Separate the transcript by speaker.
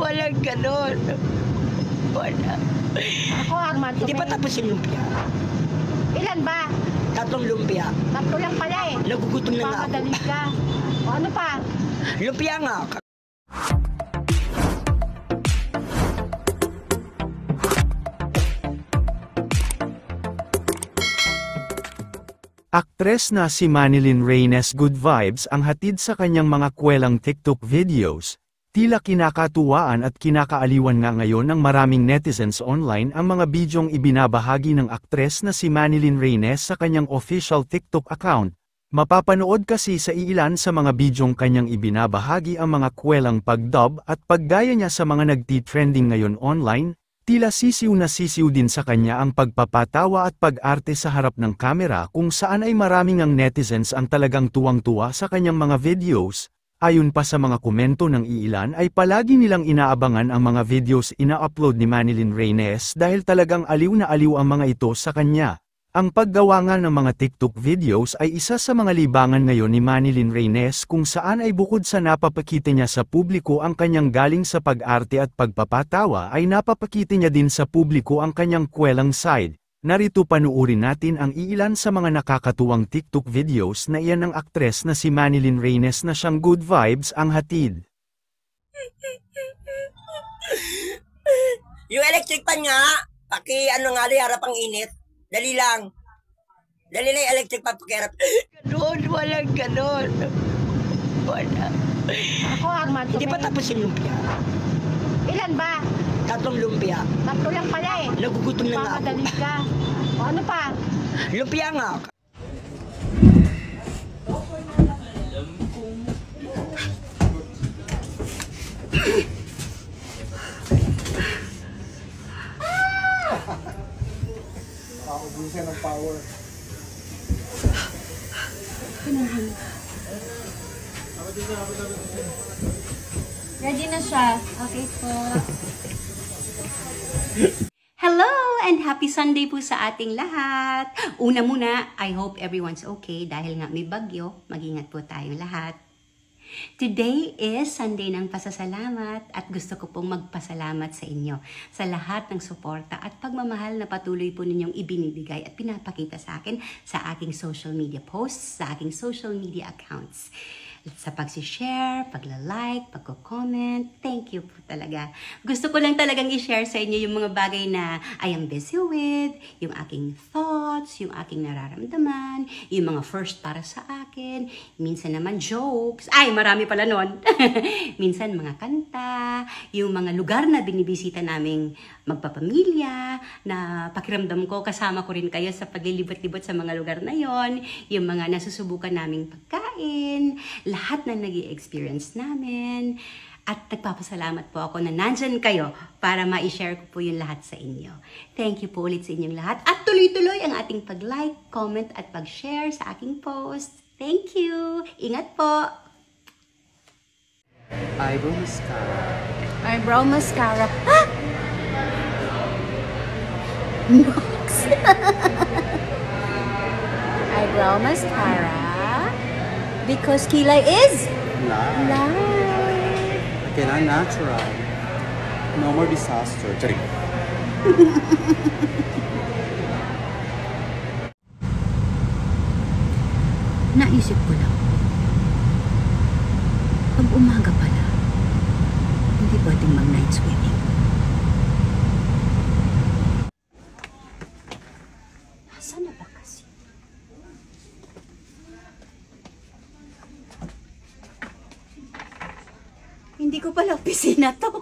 Speaker 1: walang ganon. Wala.
Speaker 2: Ako, Armando.
Speaker 1: Hindi pa tapos yung lumpia.
Speaker 2: Ilan ba?
Speaker 1: 3 lumpia.
Speaker 2: 3 lang pala eh.
Speaker 1: Nagugutom na nga ako.
Speaker 2: Pamadali ka. O ano pa?
Speaker 1: Lumpia nga.
Speaker 3: Aktres na si Manilyn Reynes good vibes ang hatid sa kanyang mga kwelang TikTok videos. Tila kinakatuwaan at kinakaaliwan nga ngayon ng maraming netizens online ang mga bidyong ibinabahagi ng aktres na si Manilyn Reynes sa kanyang official TikTok account. Mapapanood kasi sa ilan sa mga bidyong kanyang ibinabahagi ang mga kwelang pagdub at paggaya niya sa mga nagti-trending ngayon online. Tila sisiw na sisiw din sa kanya ang pagpapatawa at pag-arte sa harap ng kamera kung saan ay maraming ang netizens ang talagang tuwang-tuwa sa kanyang mga videos. Ayon pa sa mga komento ng iilan ay palagi nilang inaabangan ang mga videos ina-upload ni Manilyn Reynes dahil talagang aliw na aliw ang mga ito sa kanya. Ang paggawa nga ng mga TikTok videos ay isa sa mga libangan ngayon ni Manilyn Reynes kung saan ay bukod sa napapakita niya sa publiko ang kanyang galing sa pag-arte at pagpapatawa ay napapakita niya din sa publiko ang kanyang kwelang side. Narito panuurin natin ang iilan sa mga nakakatuwang TikTok videos na iyan ng aktres na si Manilyn Reynes na siyang good vibes ang hatid.
Speaker 1: Yung electric pan nga, ano nga rin, harap ang init. Dali lang. Dali lang yung electric pan pakiharap. Ganon, walang ganon. Wala.
Speaker 2: Ako, Armando.
Speaker 1: Hindi pa tapos yung lumpia.
Speaker 2: Ilan ba?
Speaker 1: 3 lumpia.
Speaker 2: 3 lang pala eh.
Speaker 1: Nagugutom na nga ako.
Speaker 2: Pamadali ka. O ano pa?
Speaker 1: Lumpia nga.
Speaker 4: Ubusan ng power.
Speaker 5: Ready na siya. Okay po. Hello and happy Sunday po sa ating lahat. Una muna, I hope everyone's okay dahil nga may bagyo. Mag-ingat po tayong lahat. Today is Sunday ng pasasalamat at gusto ko pong magpasalamat sa inyo sa lahat ng suporta at pagmamahal na patuloy po ninyong ibinibigay at pinapakita sa akin sa aking social media posts, sa aking social media accounts. Sa pag-share, pagla-like, pagko-comment, thank you po talaga. Gusto ko lang talagang i-share sa inyo yung mga bagay na I am busy with, yung aking thoughts, yung aking nararamdaman, yung mga first para sa akin, minsan naman jokes, ay marami pala nun. Minsan mga kanta, yung mga lugar na binibisita naming magpapamilya, na pakiramdam ko kasama ko rin kayo sa paglilibot-libot sa mga lugar na yon, yung mga nasusubukan naming pagkain, lahat na nag-i-experience namin. At nagpapasalamat po ako na nandyan kayo para ma-share ko po yung lahat sa inyo. Thank you po ulit sa inyong lahat. At tuloy-tuloy ang ating pag-like, comment at pag-share sa aking post. Thank you! Ingat po!
Speaker 4: Eyebrow mascara.
Speaker 2: Eyebrow mascara. Ah! Nox. Eyebrow mascara. Because kilay is
Speaker 4: Live.
Speaker 2: live.
Speaker 4: Kailangan natural. No more disaster. Charing.
Speaker 5: Naisip ko lang, pag umaga pala, hindi pwedeng mag-night swimming. Nasaan na ba kasi? Hindi ko pala opisina to.